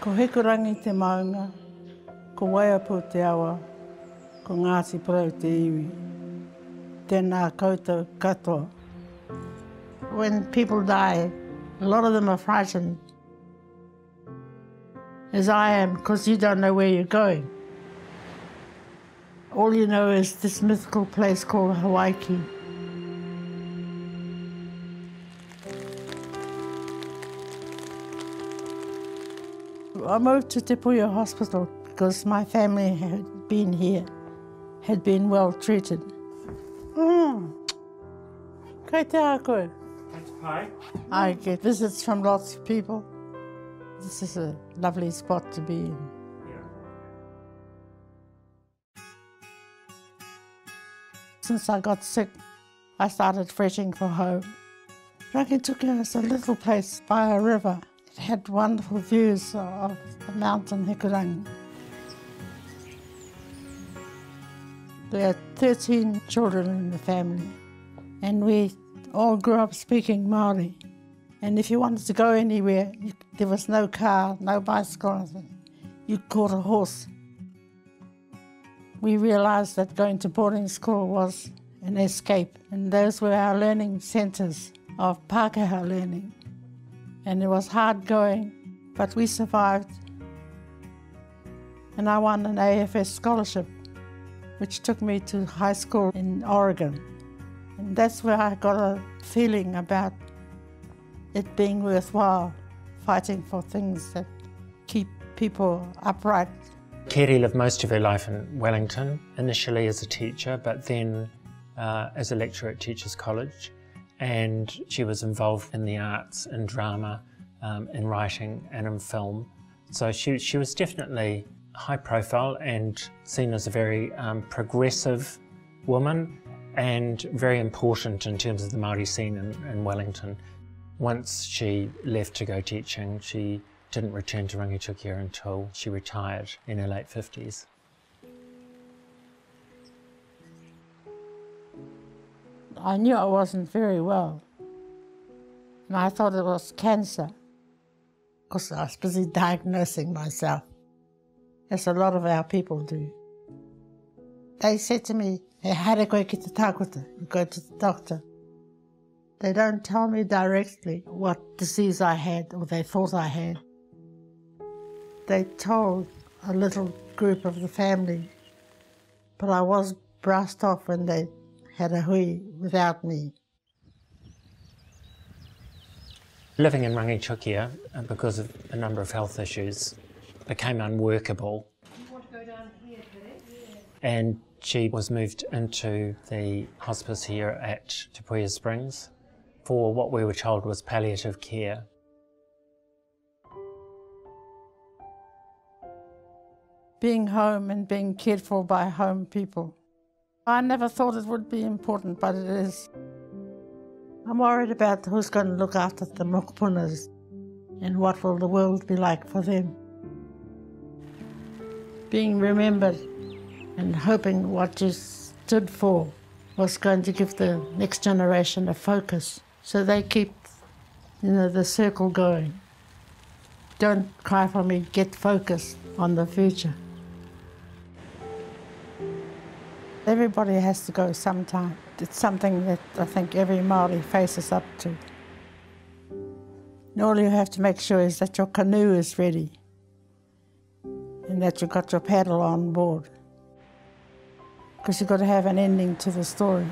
Ko hekurangi te maunga, ko waiapu te awa, ko Ngāti Porou te iwi. Tēnā koutou katoa. When people die, a lot of them are frightened, as I am, because you don't know where you're going. All you know is this mythical place called Hawaii. I moved to Te Puia Hospital because my family had been here, had been well treated. Kei te a koe. Hi. I get visits from lots of people. This is a lovely spot to be in. Yeah. Since I got sick, I started fretting for home. Rangitukia is a little place by a river. It had wonderful views of the mountain Hikurangi. There are 13 children in the family, and we all grew up speaking Māori. And if you wanted to go anywhere, there was no car, no bicycle, nothing. You caught a horse. We realised that going to boarding school was an escape, and those were our learning centres of Pākehā learning. And it was hard going, but we survived. And I won an AFS scholarship, which took me to high school in Oregon. And that's where I got a feeling about it being worthwhile, fighting for things that keep people upright. Keri lived most of her life in Wellington, initially as a teacher, but then as a lecturer at Teachers College. And she was involved in the arts, in drama, in writing and in film. So she was definitely high profile and seen as a very progressive woman and very important in terms of the Māori scene in Wellington. Once she left to go teaching, she didn't return to Rangitukia until she retired in her late 50s. I knew I wasn't very well, and I thought it was cancer, because I was busy diagnosing myself, as a lot of our people do. They said to me, "He haere koe ki te tākuta, you go to the doctor." They don't tell me directly what disease I had or they thought I had. They told a little group of the family, but I was brushed off when they had a hui without me. Living in Rangitukia, because of a number of health issues, became unworkable. You want to go down here, Keri? Yeah. And she was moved into the hospice here at Te Puia Springs for what we were told was palliative care. Being home and being cared for by home people. I never thought it would be important, but it is. I'm worried about who's going to look after the mokupunas and what will the world be like for them. Being remembered and hoping what you stood for was going to give the next generation a focus, so they keep, the circle going. Don't cry for me, get focused on the future. Everybody has to go sometime. It's something that I think every Māori faces up to. And all you have to make sure is that your canoe is ready and that you've got your paddle on board, because you've got to have an ending to the story.